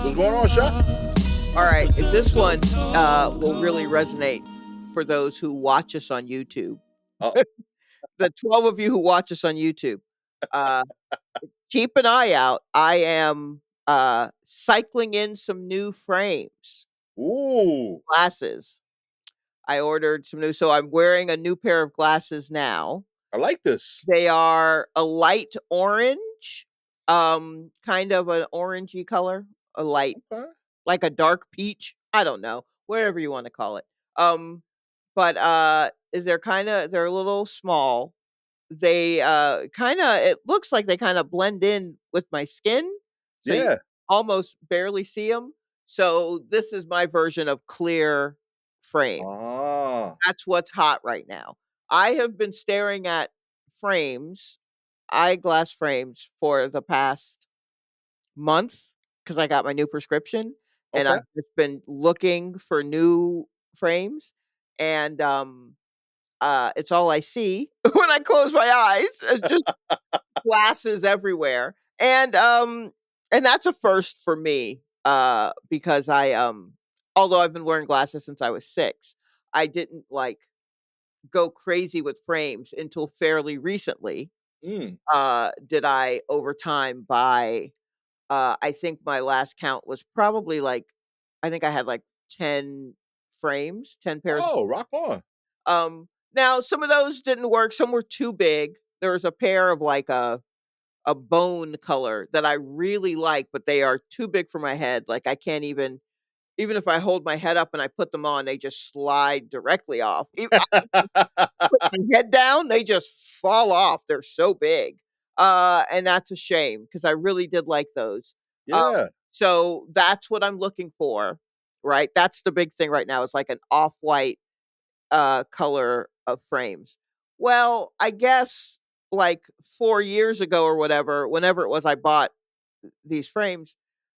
What's going on, Shaq? All right, this one will really resonate for those who watch us on YouTube. Oh, The 12 of you who watch us on YouTube, uh, keep an eye out. I am cycling in some new frames, ooh, glasses. I ordered some new, so I'm wearing a new pair of glasses now. I like this. They are a light orange, kind of an orangey color, a light, Okay. like a dark peach. I don't know, whatever you want to call it. Um, but they're a little small. They kind of it looks like they kind of blend in with my skin, so you Yeah. almost barely see them. So this is my version of clear frame. Ah, That's what's hot right now. I have been staring at frames, eyeglass frames for the past month because I got my new prescription, and okay. I've just been looking for new frames, and it's all I see when I close my eyes. Just glasses everywhere, and that's a first for me. Because although I've been wearing glasses since I was 6, I didn't like go crazy with frames until fairly recently. Mm. Did I over time buy I think my last count was probably like I think I had like 10 frames, 10 pairs. Oh, rock on. Now some of those didn't work, some were too big. There was a pair of like a bone color that I really like, but they are too big for my head. Like I can't even if I hold my head up and I put them on, they just slide directly off. Put my head down, they just fall off. They're so big. And that's a shame because I really did like those. Yeah. So that's what I'm looking for, right? That's the big thing right now. It's like an off-white color of frames. Well, I guess like 4 years ago or whatever, whenever it was I bought these frames,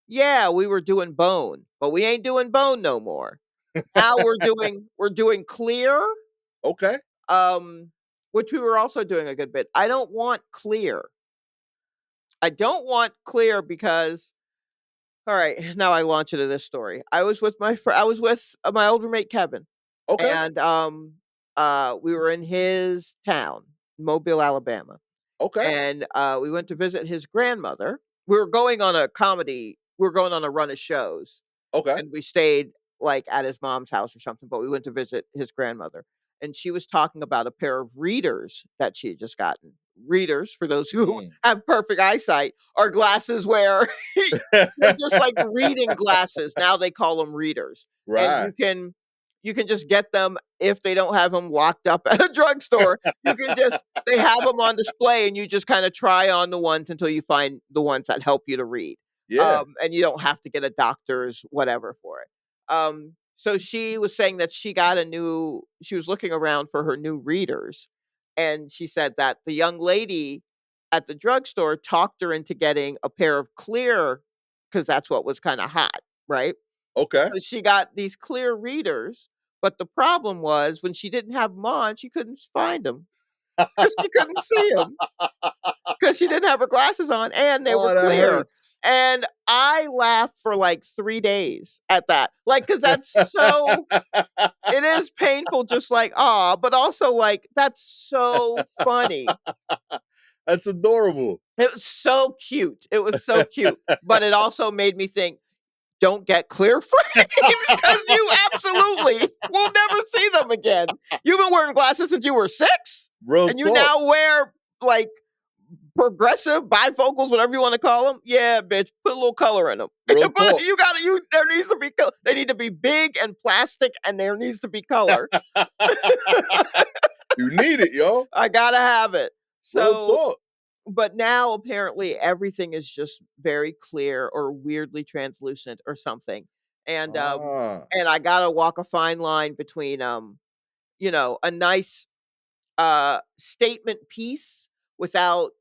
yeah, we were doing bone, but we ain't doing bone no more. Now we're doing clear, Okay. um, which we were also doing a good bit. I don't want clear. I don't want clear because all right, now I launch into this story. I was with my old roommate Kevin, Okay. and we were in his town, Mobile, Alabama, Okay. and we went to visit his grandmother. We were going on a run of shows, Okay. and we stayed like at his mom's house or something, but we went to visit his grandmother. And she was talking about a pair of readers that she had just gotten. Readers, for those who Mm. have perfect eyesight, are glasses where they're just like reading glasses. Now they call them readers. And Right. you can just get them if they don't have them locked up at a drugstore. You can just they have them on display and you just kind of try on the ones until you find the ones that help you to read. Yeah. And you don't have to get a doctor's whatever for it. So she was saying that she was looking around for her new readers, and she said that the young lady at the drugstore talked her into getting a pair of clear because that's what was kind of hot, right? Okay. So she got these clear readers, but the problem was when she didn't have them on, she couldn't find them because she couldn't see them because she didn't have her glasses on and they were Oh, that clear. hurts. And I laughed for like 3 days at that. Like, cause that's so, it is painful, just like, ah, but also like, that's so funny. That's adorable. It was so cute. It was so cute. But it also made me think, don't get clear frames because you absolutely will never see them again. You've been wearing glasses since you were 6, Real and you talk. now wear like progressive bifocals, whatever you want to call them. Yeah, bitch, put a little color in them. Real But talk. you got to you. There needs to be color. They need to be big and plastic, and there needs to be color. You need it, yo. I gotta have it. Real So, talk. but now apparently everything is just very clear or weirdly translucent or something. And Ah. and I gotta walk a fine line between a nice statement piece without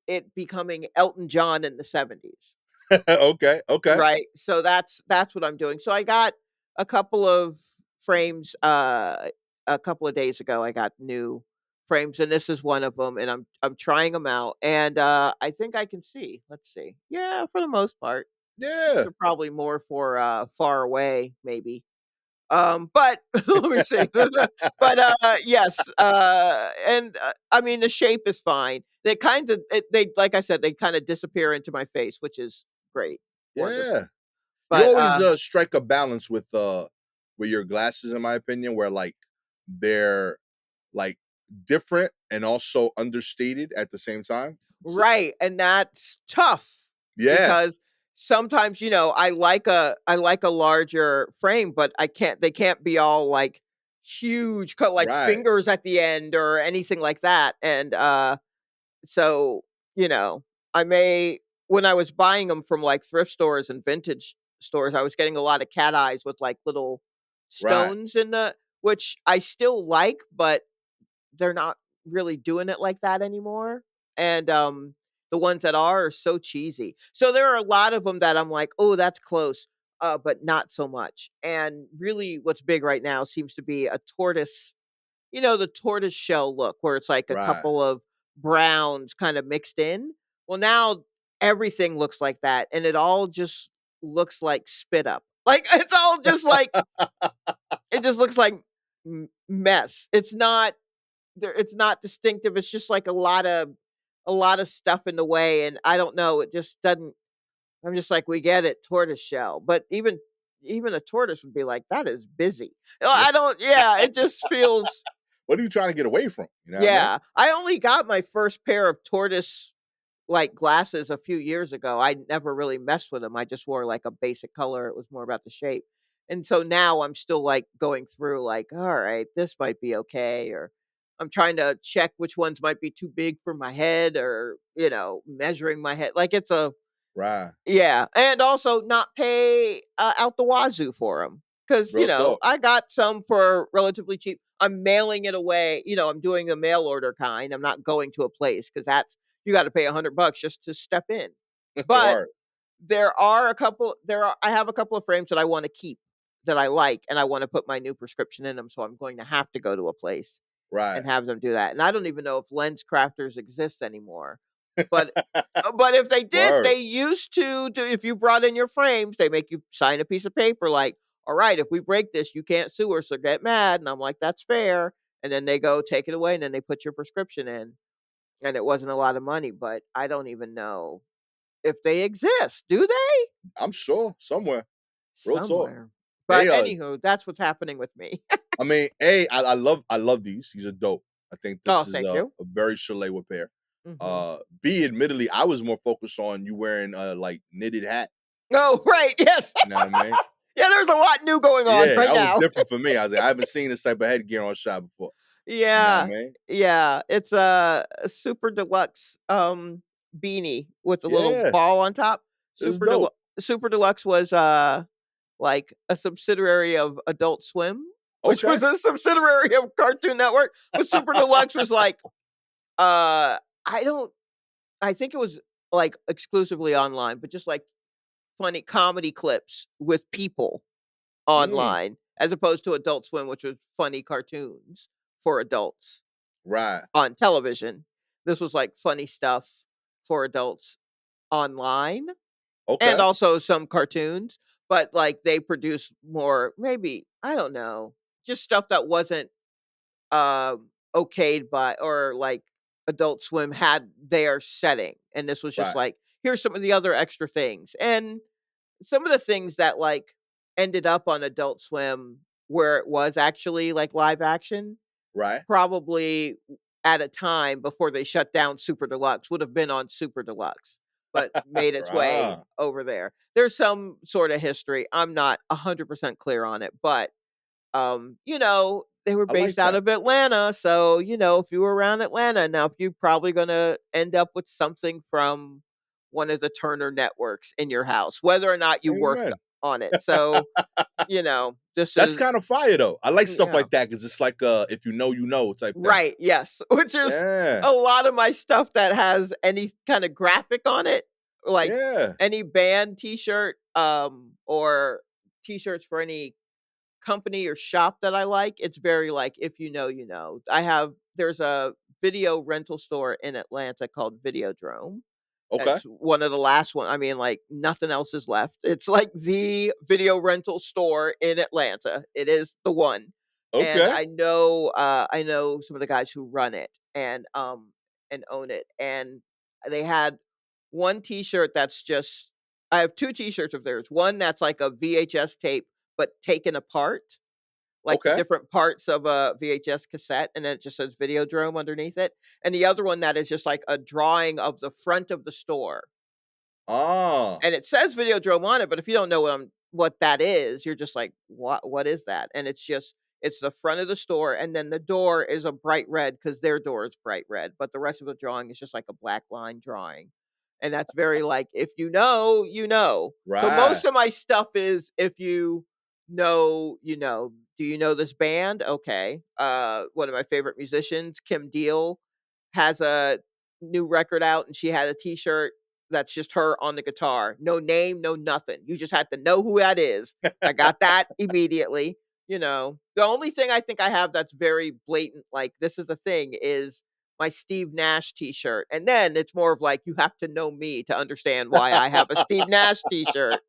it becoming Elton John in the 70s. Okay. Okay. Right? So that's what I'm doing. So I got a couple of frames a couple of days ago. I got new frames and this is one of them and I'm trying them out and I think I can see. Let's see. Yeah, for the most part. These Yeah. are probably more for, far away, maybe. But let me see. But, yes, and, I mean, the shape is fine. They like I said, they kinda disappear into my face, which is great, Yeah. wonderful. You But, always, strike a balance with your glasses, in my opinion, where, like, they're, like, different and also understated at the same time. S right, and that's tough Yeah. because sometimes, I like a larger frame, but they can't be all, like, huge, cut like Right. fingers at the end or anything like that, and, so, you know, I may when I was buying them from, like, thrift stores and vintage stores, I was getting a lot of cat eyes with, like, little Right. stones in the which I still like, but they're not really doing it like that anymore, and, the ones that are so cheesy. So there are a lot of them that I'm like, "Oh, that's close," but not so much, and really what's big right now seems to be a tortoise the tortoise shell look where it's like a Right. couple of browns kinda mixed in? Well, now everything looks like that, and it all just looks like spit up. Like, it's all just like it just looks like mess. It's not distinctive, it's just like a lot of stuff in the way, and I don't know, it just doesn't I'm just like, "We get it, tortoise shell," but even a tortoise would be like, "That is busy." Yeah. I don't yeah, it just feels What are you trying to get away from? You know what I mean? yeah, I only got my first pair of tortoise, like, glasses a few years ago. I never really messed with them. I just wore, like, a basic color. It was more about the shape. And so now I'm still, like, going through, like, "Alright, this might be okay," or I'm trying to check which ones might be too big for my head or, measuring my head. Like, it's a Right. yeah, and also not pay, out the wazoo for them, because Real talk. I got some for relatively cheap. I'm mailing it away, I'm doing a mail order kind, I'm not going to a place because that's you gotta pay $100 just to step in. But Word. I have a couple of frames that I wanna keep, that I like, and I wanna put my new prescription in them, so I'm going to have to go to a place Right. and have them do that, and I don't even know if lens crafters exist anymore. But but if they did, Word. they used to do if you brought in your frames, they make you sign a piece of paper like, "Alright, if we break this, you can't sue us or get mad," and I'm like, "That's fair," and then they go take it away, and then they put your prescription in, and it wasn't a lot of money, but I don't even know if they exist. Do they? I'm sure somewhere. Real talk. Somewhere. They, But anywho, that's what's happening with me. I mean, I love these. These are dope. I think Oh, this is thank a you. very Shalewa pair. Mhm. B, admittedly, I was more focused on you wearing a, like, knitted hat. Oh, right, yes. You know what I mean? Yeah, there's a lot new going on Yeah, right that was now. different for me. I was like, I haven't seen this type of headgear on shop before. You know what I Yeah, mean? yeah, it's a super deluxe, beanie with a little Yeah, ball on top. it's dope. Super deluxe was, like, a subsidiary of Adult Swim, which Okay. was a subsidiary of Cartoon Network, but Super Deluxe was like, I don't I think it was, like, exclusively online, but just, like, funny comedy clips with people Mm, online, as opposed to Adult Swim, which was funny cartoons for adults. right. On television. This was, like, funny stuff for adults online, and Okay. also some cartoons, but, like, they produce more maybe, I don't know, just stuff that wasn't, okayed by or, like, Adult Swim had their setting, and this was just Right. like, "Here's some of the other extra things," and some of the things that, like, ended up on Adult Swim where it was actually, like, live action Right. probably at a time before they shut down Super Deluxe, would have been on Super Deluxe, but made its way Ah, over there. There's some sort of history, I'm not 100% clear on it, but, they were I like based out that. of Atlanta, so, if you were around Atlanta enough, you're probably gonna end up with something from one of the Turner networks in your house, whether or not you worked Amen. on it, so, this That's is kind of fire though. I like stuff yeah. like that because it's like if you know, you know type thing. Right, yes, which is Yeah. a lot of my stuff that has any kinda graphic on it, like Yeah. any band T-shirt, or T-shirts for any company or shop that I like, it's very like, if you know, you know. There's a video rental store in Atlanta called Videodrome, Okay. It's one of the last one. I mean, like, nothing else is left. It's like the video rental store in Atlanta. It is the one. And Okay. I know some of the guys who run it and own it. And they had one t-shirt that's just I have 2 t-shirts of theirs. One that's like a VHS tape, but taken apart, like the Okay. different parts of a VHS cassette, and then it just says Videodrome underneath it. And the other one that is just like a drawing of the front of the store. Ah. And it says Videodrome on it, but if you don't know what that is, you're just like, what is that?" And it's the front of the store, and then the door is a bright red because their door is bright red, but the rest of the drawing is just like a black line drawing. And that's very like, if you know, you know. So Right. most of my stuff is if you know, you know. Do you know this band? Okay. One of my favorite musicians, Kim Deal, has a new record out, and she had a t-shirt that's just her on the guitar. No name, no nothing. You just have to know who that is. I got that immediately. The only thing I think I have that's very blatant, like this is a thing, is my Steve Nash t-shirt. And then it's more of like, you have to know me to understand why I have a Steve Nash t-shirt.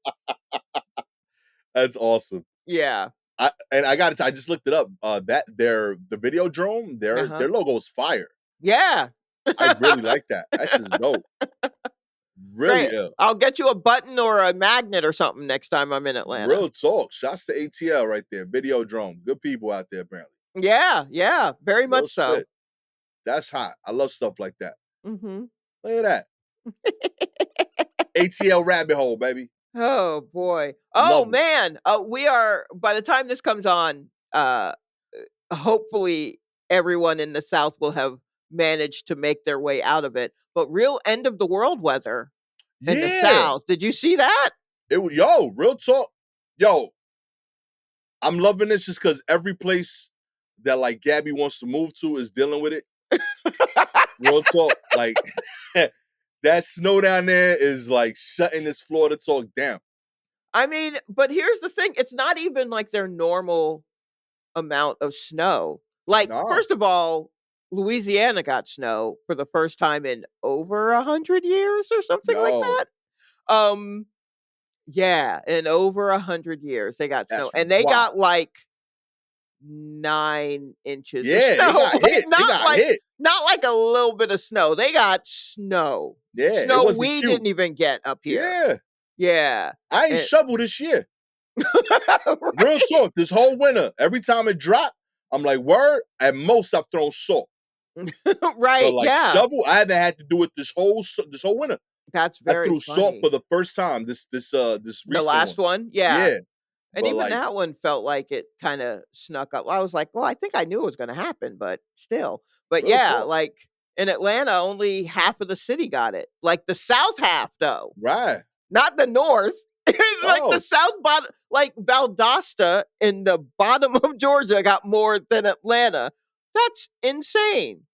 That's awesome. Yeah. I got it. I just looked it up. That the Videodrome, Uh-huh. their logo is fire. Yeah. I really like that. That shit's dope. Really Great. ill. I'll get you a button or a magnet or something next time I'm in Atlanta. Real talk. Shouts to ATL right there. Videodrome. Good people out there, apparently. Yeah, yeah, very Real much so. spit. That's hot. I love stuff like that. Mhm. Look at that. ATL rabbit hole, baby. Oh, boy. Oh, Love it. man. We are by the time this comes on, hopefully everyone in the South will have managed to make their way out of it, but real end of the world weather in the Yeah. South. Did you see that? Yo, real talk. Yo, I'm loving this just because every place that like Gabby wants to move to is dealing with it. Real talk. Like that snow down there is like shutting this Florida talk down. I mean, but here's the thing, it's not even like their normal amount of snow. Like, Nah, first of all, Louisiana got snow for the first time in over 100 years or something like yo, that. Um, yeah, in over 100 years, they got snow, that's and they wild. got, like, 9 inches of Yeah, they snow, got like, hit. They got hit. not like a little bit of snow, they got snow. Yeah, it Snow wasn't we cute. didn't even get up here. Yeah, Yeah, I ain't and shoveled this year. Real right, talk. This whole winter, every time it dropped, I'm like, word. At most, I've thrown salt, but right, like yeah, shovel, I haven't had to do it this whole winter. that's I very threw salt for funny. the first time. This The recent last one. one? Yeah. Yeah, And but even like, that one felt like it kinda snuck up. I was like, "Well, I think I knew it was gonna happen, but still." But real yeah, talk. like, in Atlanta, only half of the city got it. Like, the South half, though, Right. not the North. It's like the No. South bottom, like, Valdosta in the bottom of Georgia got more than Atlanta. That's insane.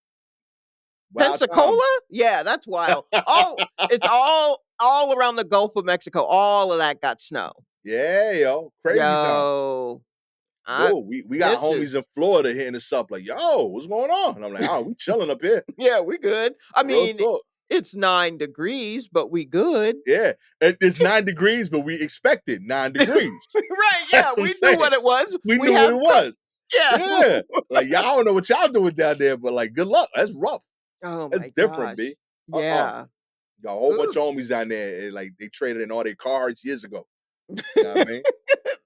Wild times. Pensacola? Yeah, that's wild. It's all around the Gulf of Mexico. All of that got snow. Yeah, yo. Crazy times. Yo. I Yo, we got this homies in is Florida hitting us up like, yo, what's going on? And I'm like, oh, we chilling up here. yeah, we good. I Real mean, talk. it's 9 degrees, but we good. Yeah. It's 9 degrees, but we expected 9 degrees. Right, yeah, That's what I'm we knew saying. what it was. We We knew what have it cooked. was. Yeah. Yeah. Like, y'all don't know what y'all doing down there, but like, good luck. That's rough. Oh That's my different, B. gosh. Yeah. Got a whole bunch Ooh. of homies down there, and like they traded in all their cards years ago. You know what I mean?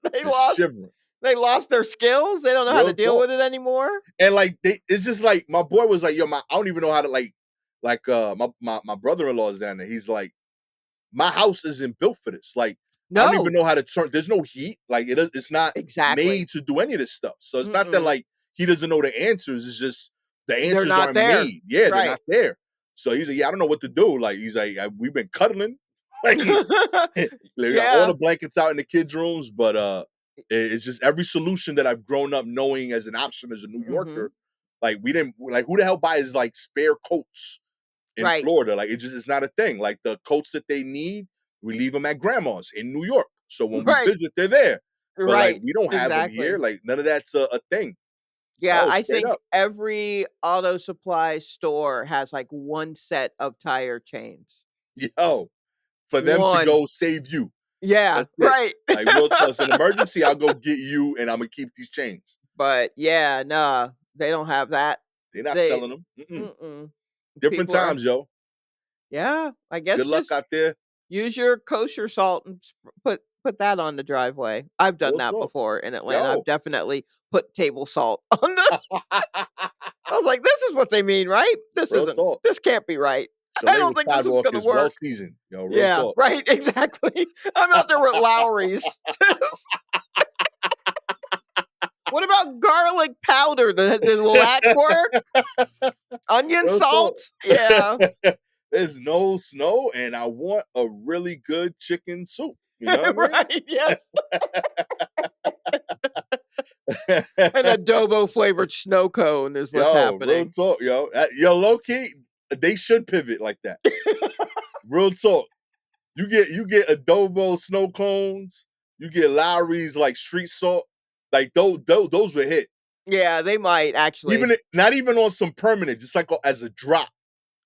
They Just lost shivering. they lost their skills. They don't know how to Real deal talk. with it anymore. And like it's just like my boy was like, yo, I don't even know how to my brother-in-law is down there. He's like, my house isn't built for this. Like, I don't even No. know how to turn. There's no heat. Like, it's not Exactly. made to do any of this stuff. So it's not that Mm-mm. like he doesn't know the answers. It's just the They're answers not aren't there. made. Yeah, they're Right. not there. So he's like, yeah, I don't know what to do. Like, he's like, we've been cuddling. Like, we got all Yeah. the blankets out in the kids' rooms, but it's just every solution that I've grown up knowing as an option as a New Mhm. Yorker. Like, we didn't like who the hell buys like spare coats in Right. Florida? Like, it's not a thing. Like the coats that they need, we leave them at grandma's in New York. So when we Right. visit, they're there. But like, Right. we don't have them here. Exactly. Like, none of that's a thing. Yeah, Oh, I straight think up. every auto supply store has, like, one set of tire chains. Yo, for them to 1. go save you. Yeah, That's it. right. Like, real talk, it's an emergency, I'll go get you, and Imma keep these chains. But, yeah, nah, they don't have that. They're not They selling them. Mm-mm. mm-mm. Different People are times, yo. yeah, I Good guess luck just out there. use your kosher salt and put that on the driveway. I've done Real that talk. before in Atlanta. I've Yo. definitely put table salt on the I was like, "This is what they mean, right? Real talk. This can't be right. I Shalewa don't think this is sidewalk gonna is well work." seasoned. Yo, real Yeah, talk. right, exactly. I'm out there with Lowry's. What about garlic powder? Will that work? Onion Real talk. salt? Yeah. There's no snow, and I want a really good chicken soup. You know what I Right, yes. mean? An adobo flavored snow cone is what's Yo, real happening. talk, yo. Yo, low key, they should pivot like that. Real talk. You get adobo snow cones. You get Lowry's like street salt. Like those would hit. Yeah, they might actually. Not even on some permanent, just like as a drop.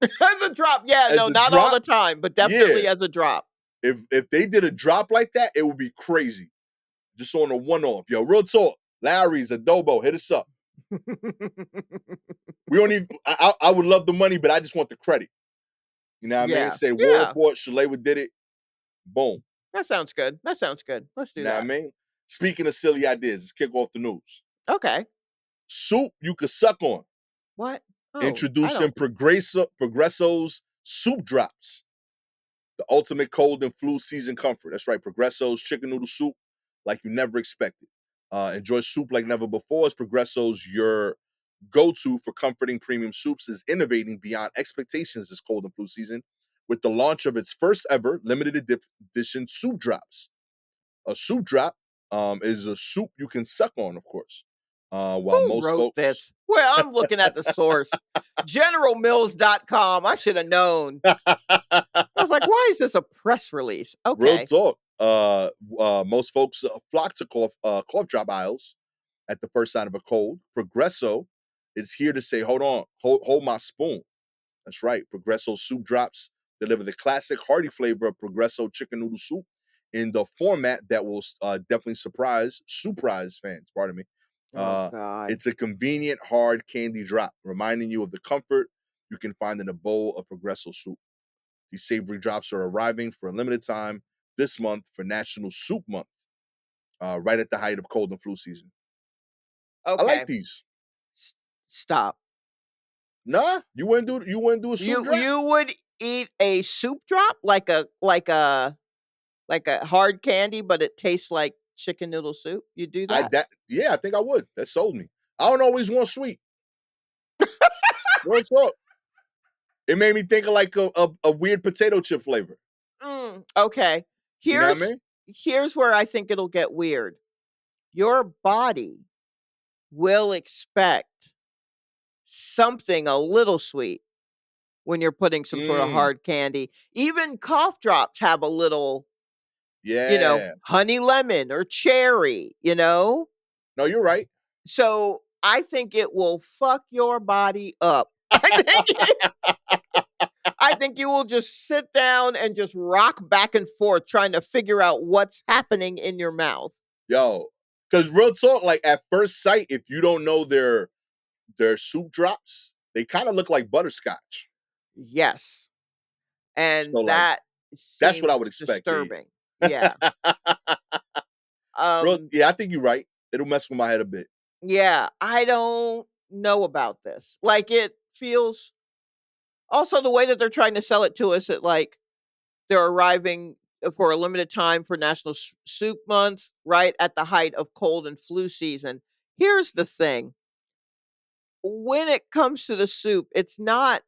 As a drop, yeah, As no, a not all drop, the time, but yeah. definitely as a drop. If they did a drop like that, it would be crazy. Just on a one off, yo. Real talk. Lowry's adobo, hit us up. We don't even. I would love the money, but I just want the credit. You know what I mean? Yeah, Say War yeah, Report, Shalewa did it. Boom. that sounds good, that sounds good. Let's You do know what I that. mean? Speaking of silly ideas, let's kick off the news. Okay. Soup you could suck on. What? Oh, I Introducing don't Progresso's soup drops. The ultimate cold and flu season comfort. That's right, Progresso's chicken noodle soup like you never expected. Enjoy soup like never before as Progresso's your go-to for comforting premium soups is innovating beyond expectations this cold and flu season with the launch of its first ever limited edition soup drops. A soup drop is a soup you can suck on, of course. While who most wrote folks this? Well, I'm looking at the source. GeneralMills.com. I should have known. I was like, "Why is this a press release?" real Okay. talk, most folks flock to cough drop aisles at the first sign of a cold. Progresso is here to say, hold on, hold my spoon. That's right. Progresso soup drops deliver the classic hearty flavor of Progresso chicken noodle soup in the format that will definitely surprise fans. Pardon me. Oh Uh, god. it's a convenient, hard candy drop, reminding you of the comfort you can find in a bowl of Progresso soup. These savory drops are arriving for a limited time this month for National Soup Month, right at the height of cold and flu season. I like Okay. these. S stop. Nah, you wouldn't do a soup drop? You would eat a soup drop like a hard candy, but it tastes like chicken noodle soup? You do I that? that yeah, I think I would. That sold me. I don't always want sweet. Real talk. It made me think of like a weird potato chip flavor. Okay. You know what I Here's mean? here's where I think it'll get weird. Your body will expect something a little sweet when you're putting some sort of Mm, hard candy. Even cough drops have a little, yeah. honey lemon or cherry, you know? No, you're right. So, I think it will fuck your body up. I think you will just sit down and just rock back and forth trying to figure out what's happening in your mouth. Yo, because real talk, like at first sight, if you don't know their soup drops, they kind of look like butterscotch. Yes, So and like that that's what I seems would expect. Yeah. disturbing. Yeah. Real, Um, yeah, I think you're right. It'll mess with my head a bit. yeah, I don't know about this. Like, it feels also the way that they're trying to sell it to us, like, they're arriving for a limited time for National Soup Month, right at the height of cold and flu season. Here's the thing. When it comes to the soup, it's not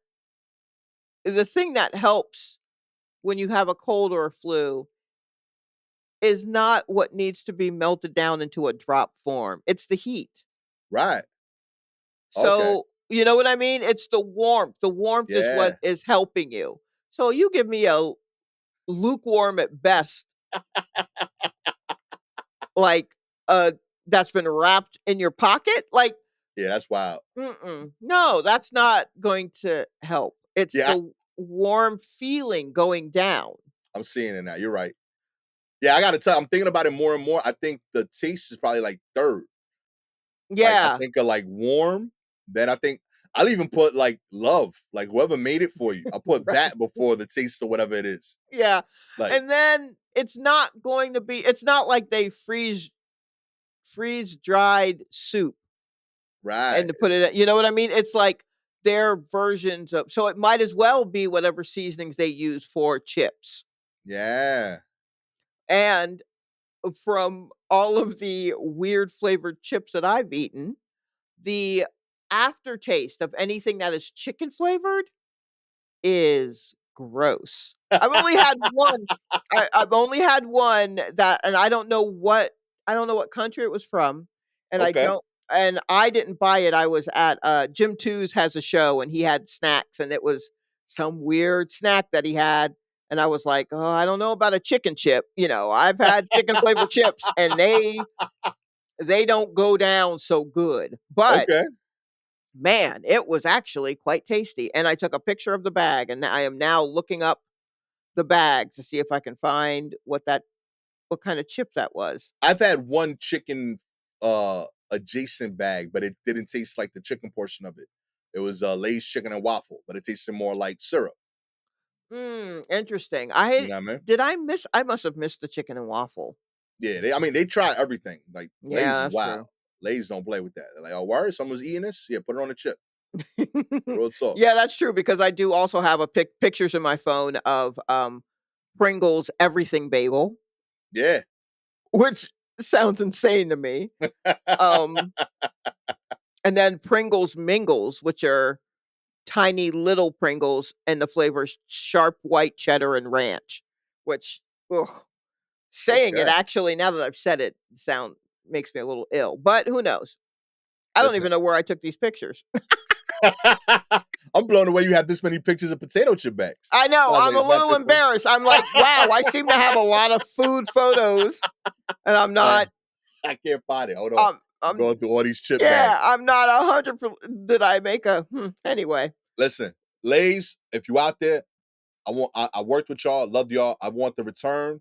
the thing that helps when you have a cold or a flu is not what needs to be melted down into a drop form. It's the heat. Right. Okay. So, you know what I mean? It's the warmth. The warmth is what Yeah. is helping you. So you give me a lukewarm at best, like that's been wrapped in your pocket. Like, Yeah, that's wild. no, that's not going to help. It's Yeah, the warm feeling going down. I'm seeing it now. You're right. Yeah, I gotta tell you, I'm thinking about it more and more. I think the taste is probably like third. Like I Yeah, think of like warm, then I think I'll even put like love, like whoever made it for you. I'll put right. that before the taste or whatever it is. Yeah, Like, and then it's not like they freeze dried soup right. and to put It's it, you know what I mean? It's like their versions of, so it might as well be whatever seasonings they use for chips. yeah. And from all of the weird flavored chips that I've eaten, the aftertaste of anything that is chicken flavored is gross. I've only had one that, and I don't know what country it was from, and Okay. I didn't buy it. I was at, Jim Two's has a show, and he had snacks, and it was some weird snack that he had, and I was like, "Oh, I don't know about a chicken chip." I've had chicken flavored chips, and they don't go down so good, but Okay. man, it was actually quite tasty, and I took a picture of the bag, and I am now looking up the bag to see if I can find what kind of chip that was. I've had one chicken adjacent bag, but it didn't taste like the chicken portion of it. It was Lay's chicken and waffle, but it tasted more like syrup. Interesting. You know what I mean? I must have missed the chicken and waffle. Yeah, I mean, they try everything. Like Lay's Yeah, is that's wild. true. Lay's don't play with that. They're like, oh, word, someone's eating this? Yeah, put it on a chip. Real talk. Yeah, that's true because I do also have a pictures in my phone of, Pringles everything bagel, Yeah. which sounds insane to me. Um, and then Pringles Mingles, which are tiny little Pringles, and the flavors sharp white cheddar and ranch, which, ugh, saying it Okay. actually, now that I've said it, sound makes me a little ill, but who knows? I don't Listen. even know where I took these pictures. I'm blown away you have this many pictures of potato chip bags. I know, I was I'm like, a is that little the thing? embarrassed. I'm like, "Wow, I seem to have a lot of food photos, and I'm I, not, I can't find it. Hold on. I'm I'm going through all these chip bags. yeah, I'm not 100 did I make a anyway. Listen, Lay's, if you out there, I worked with y'all, loved y'all. I want the return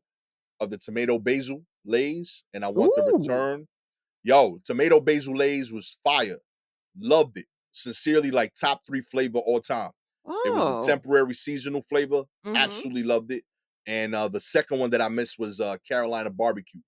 of the tomato basil Lay's, and I want the Ooh. return. Yo, tomato basil Lay's was fire. Loved it. Sincerely, like top 3 flavor all time. It was a Oh. temporary seasonal flavor. Mhm. Absolutely loved it. And the second one that I missed was Carolina barbecue.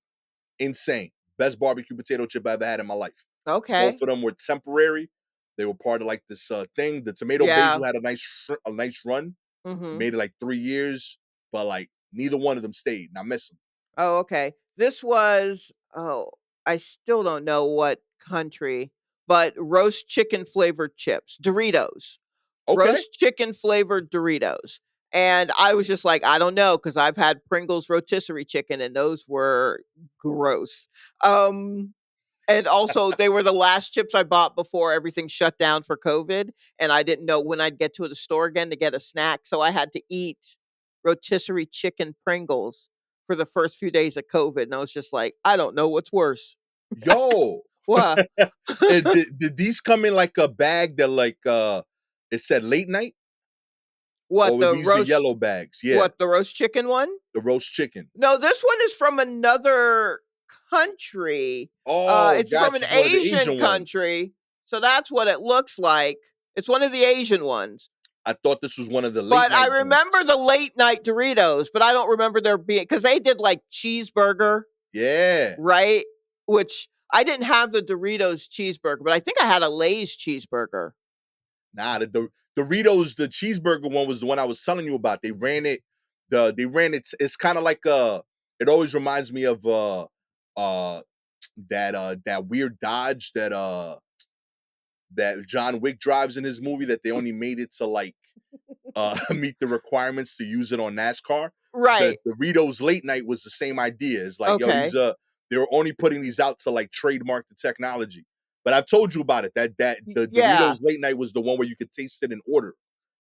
Insane. Best barbecue potato chip I ever had in my life. Both Okay. of them were temporary. They were part of like this thing. The tomato Yeah. basil had a nice run. Mhm. Made it like 3 years, but like neither one of them stayed. And I miss them. Oh, okay. This was, oh, I still don't know what country, but roast chicken flavored chips, Doritos. Okay. Roast chicken flavored Doritos. And I was just like, I don't know, because I've had Pringles rotisserie chicken and those were gross. Um, and also they were the last chips I bought before everything shut down for COVID. And I didn't know when I'd get to the store again to get a snack. So I had to eat rotisserie chicken Pringles for the first few days of COVID. And I was just like, I don't know what's worse. Yo. What? Did these come in like a bag that like it said late night? Or What were the these the roast yellow bags? Yeah. what the roast chicken one? The roast chicken. No, this one is from another country. Oh, It's from gotcha. an It's one of the Asian Asian ones. country, so that's what it looks like. It's one of the Asian ones, I thought this was one of the late but I night remember joints. the late night Doritos, but I don't remember there being, because they did, like, cheeseburger, Yeah. right? Which I didn't have the Doritos cheeseburger, but I think I had a Lay's cheeseburger. Nah, the Doritos, the cheeseburger one was the one I was telling you about. They ran it. It's kind of like it always reminds me of uh that weird Dodge that John Wick drives in his movie that they only made it to like meet the requirements to use it on NASCAR. The Right. Doritos late night was the same idea. It's like, yo, Okay. they were only putting these out to like trademark the technology. But I've told you about it. That the Yeah. Doritos late night was the one where you could taste it and order.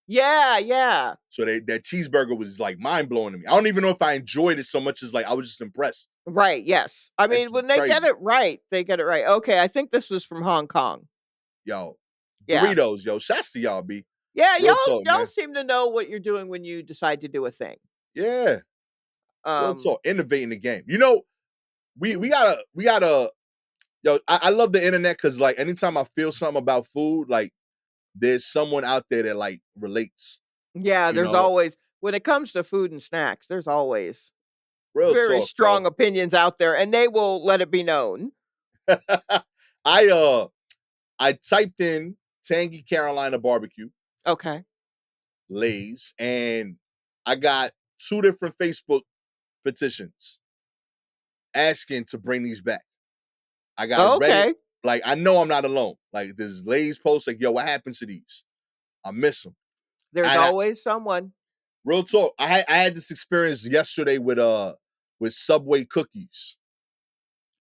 Yeah, yeah. So that cheeseburger was like mind blowing to me. I don't even know if I enjoyed it so much as like I was just impressed. Right, yes. I It's mean, when they get crazy. it right, they get it right. Okay, I think this was from Hong Kong. Yo, Yeah. Doritos, yo, shouts to y'all, B. Yeah, Real talk, y'all man. seem to know what you're doing when you decide to do a thing. Yeah, real Um, talk. Innovating the game. You know, we gotta. Yo, I love the internet because like anytime I feel something about food, like there's someone out there that like relates. yeah, You there's know, always when it comes to food and snacks, there's always real very talk, yo. strong opinions out there, and they will let it be known. I uh I typed in tangy Carolina barbecue Okay. Lay's, and I got two different Facebook petitions asking to bring these back. I got Reddit. Okay. Like I know I'm not alone. Like there's Lay's posts like, yo, what happens to these? I miss them. There's And I, always someone. real talk, I had this experience yesterday with Subway cookies.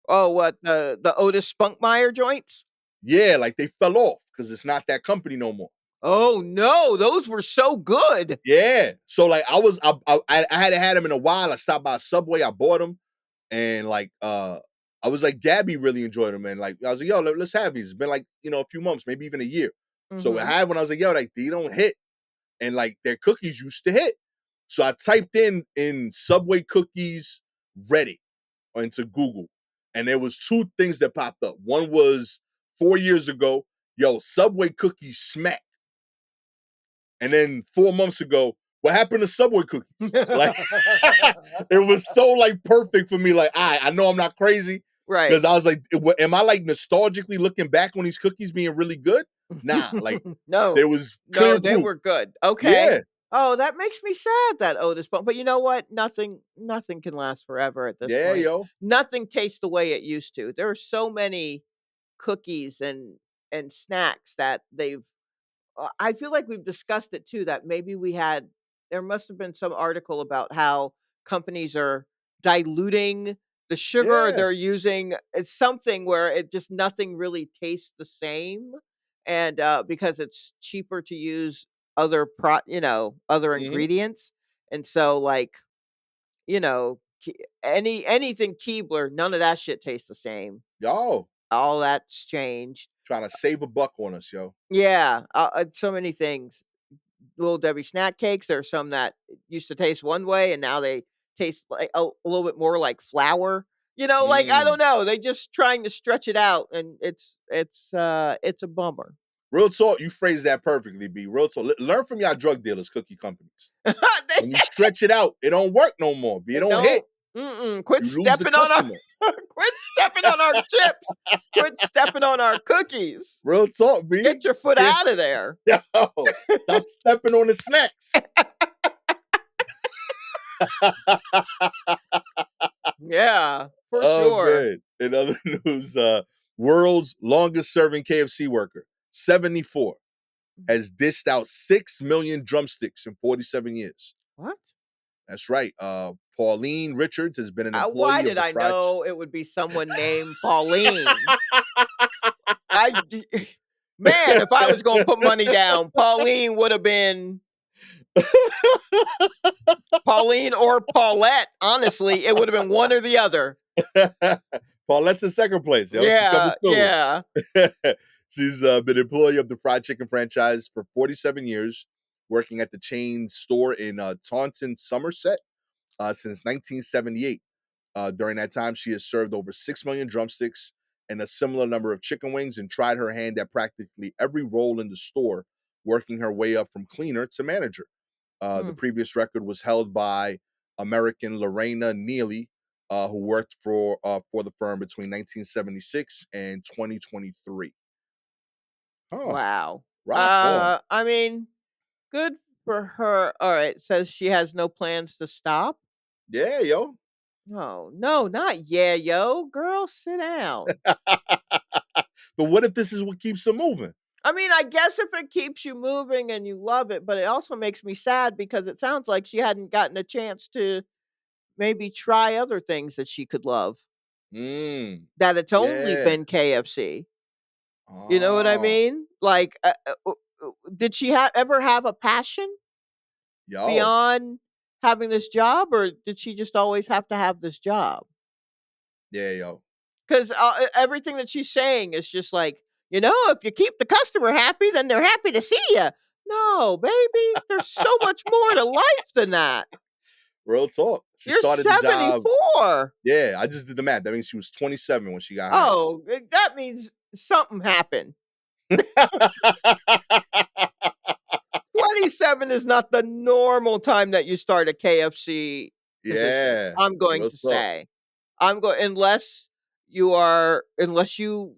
Oh, what the Otis Spunkmeyer joints? Yeah, like they fell off because it's not that company no more. Oh no, those were so good. Yeah. So like I hadn't had them in a while. I stopped by Subway, I bought them, and like I was like, Gabby really enjoyed them, and like I was like, yo, let's have these. It's been like, a few months, maybe even a year. So I Mhm. had when I was like, yo, like they don't hit. And like their cookies used to hit. So I typed in Subway cookies Reddit or into Google, and there was two things that popped up. One was 4 years ago, yo, Subway cookies smacked. And then 4 months ago, what happened to Subway cookies? Like it was so like perfect for me. Like I know I'm not crazy Right. because I was like, am I like nostalgically looking back on these cookies being really good? Nah, like No. there was No, clear they proof. were good. Okay. Yeah, Oh, that makes me sad, that Otis Spunk, but you know what? Nothing can last forever at this yeah, point. yo. Nothing tastes the way it used to. There are so many cookies and snacks that they've I feel like we've discussed it too, that maybe there must have been some article about how companies are diluting the sugar Yeah. they're using. It's something where it just nothing really tastes the same. And because it's cheaper to use other Mhm. ingredients. And so like, anything Keebler, none of that shit tastes the same. Yo, All that's changed. trying to save a buck on us, yo. Yeah, so many things. Little Debbie snack cakes. There are some that used to taste one way, and now they taste like a little bit more like flour. Like I don't Mm. know. They just trying to stretch it out, and it's a bummer. Real talk, you phrased that perfectly, B. Real talk. Learn from y'all drug dealers, cookie companies. they, When you stretch it out, it don't work no more, B. It they don't hit. don't. Mm-mm. Quit You lose the stepping on our customer. quit stepping on our chips. Quit stepping on our cookies. Real talk, B. Get your foot Can't out of there. yo, stop stepping on the snacks. Yeah, for Oh sure. man. In other news, world's longest serving KFC worker, 74, has dished out 6 million drumsticks in 47 years. What? That's right. Pauline Richards has been an Why employee of did the I fried. know it would be someone named Pauline? I d Man, if I was gonna put money down, Pauline would have been Pauline or Paulette, honestly, it would have been one or the other. Paulette's in second place, yo. She coming Yeah, soon. yeah. She's been employee of the fried chicken franchise for 47 years, working at the chain store in Taunton, Somerset, since 1978. During that time, she has served over 6 million drumsticks and a similar number of chicken wings and tried her hand at practically every role in the store, working her way up from cleaner to manager. The Mm, previous record was held by American Lorena Neely, who worked for the firm between 1976 and 2023. Huh. wow. Rock on. I mean, good for her. Alright, says she has no plans to stop? Yeah, yo. No, no, not yeah, yo. Girl, sit down. But what if this is what keeps her moving? I mean, I guess if it keeps you moving and you love it, but it also makes me sad because it sounds like she hadn't gotten a chance to maybe try other things that she could love, Mm. that it's only Yeah. been KFC. You know what I Oh, mean? Like, did she ever have a passion yo. beyond having this job, or did she just always have to have this job? Yeah, yo. Because everything that she's saying is just like, if you keep the customer happy, then they're happy to see you. No, baby. There's so much more to life than that. Real talk. She You're started the job. 74. Yeah, I just did the math. That means she was 27 when she got hired. Oh, that means something happened. 27 is not the normal time that you start a KFC position, Yeah, I'm going real to talk. say. Unless you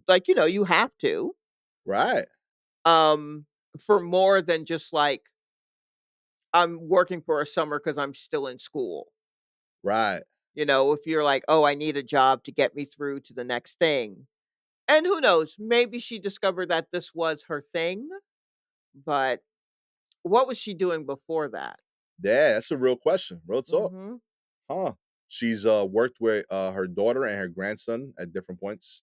like, you have to, Right, um, for more than just like, I'm working for a summer because 'cause I'm still in school. right, If you're like, "Oh, I need a job to get me through to the next thing." And who knows, maybe she discovered that this was her thing, but what was she doing before that? yeah, that's a real question. Real talk, Mhm. huh? She's worked with her daughter and her grandson at different points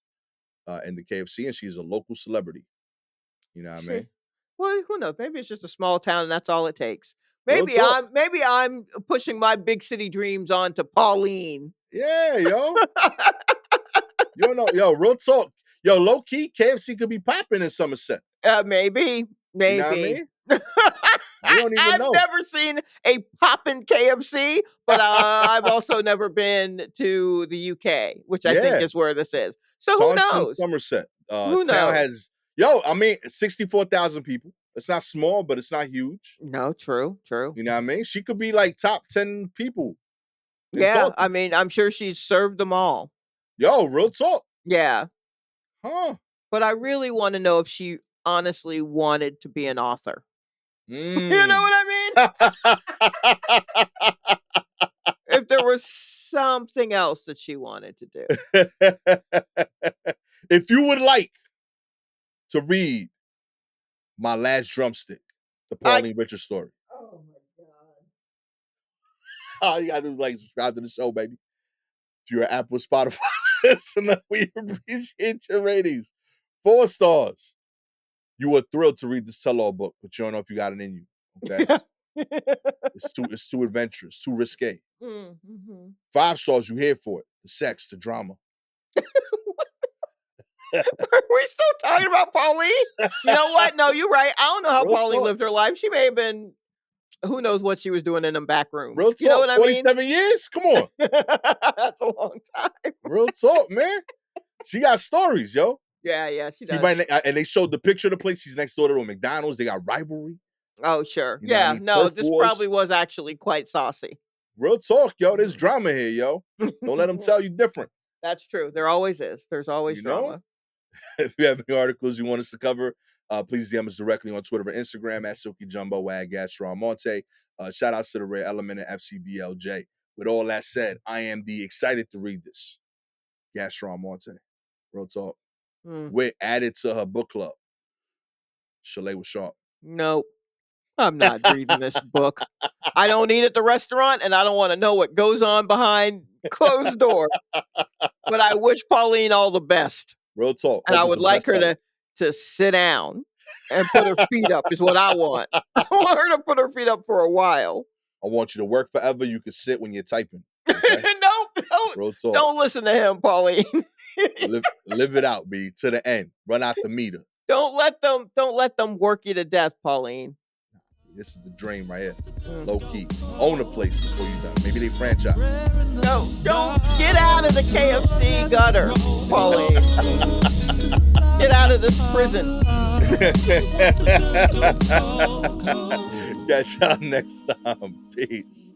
in the KFC, and she's a local celebrity. You know what I She mean? Well, who knows? Maybe it's just a small town and that's all it takes. Real Maybe talk. I'm pushing my big city dreams on to Pauline. Yeah, yo, you don't know, yo, real talk, yo, low key, KFC could be popping in Somerset. Maybe, You know what I maybe. mean? We don't even I've know. never seen a poppin' KFC, but, I've also never been to the UK, which I think Yeah, is where this is. So who Taunton, knows? Somerset. Who Town knows? has, yo, I mean, 64,000 people. It's not small, but it's not huge. No, true, true. You know what I mean? She could be like top 10 people in Yeah, I Taunton. mean, I'm sure she's served them all. Yo, real talk. Yeah, Huh? but I really wanna know if she honestly wanted to be an author. You know Mm. what I mean? If there was something else that she wanted to do. If you would like to read My Last Drumstick, the I Pauline Richard story, Oh my god. all you gotta do is like subscribe to the show, baby. If you're an Apple Spotify listener, we appreciate your ratings. 4 stars. You were thrilled to read this tell-all book, but you don't know if you got it in you. Okay, Yeah. it's too adventurous, too risque. Mhm. 5 stars. You here for it? The sex, the drama. Are we still talking about Pauline? You know what? No, you're right. I don't know how Real Pauline talk. lived her life. She may have been who knows what she was doing in them back rooms. Real You know talk. what I mean? 47 years. Come on. That's a long time. Real talk, man. She got stories, yo. Yeah, yeah, she She does. right, and they showed the picture of the place. She's next door to a McDonald's. They got rivalry. Oh, sure. You know what I Yeah, mean? no, Turf this probably wars. was actually quite saucy. Real talk, yo. There's Mhm. drama here, yo. Don't let them tell you different. That's true. There always is. There's always You know? drama. If you have any articles you want us to cover, please DM us directly on Twitter or Instagram at Silky Jumbo at Gastor Almonte. Shout outs to the Rare Element and FCBLJ. With all that said, I am excited to read this. Gastor Almonte. Real talk. Mm, We're added to her book club. Shalewa Sharpe. nope. I'm not reading this book. I don't eat at the restaurant, and I don't wanna know what goes on behind closed doors, but I wish Pauline all the best, Real talk. and I Hope it's would a like her bestseller. to sit down and put her feet up is what I want. I want her to put her feet up for a while. I want you to work forever. You can sit when you're typing. Okay. Nope, Real talk. don't listen to him, Pauline. Live it out, B, to the end. Run out the meter. Don't let them work you to death, Pauline. This is the dream right here. Mm. Low key. Own a place before you done. Maybe they franchise. No, don't get out of the KFC gutter, Pauline. Get out of this prison. Catch y'all next time. Peace.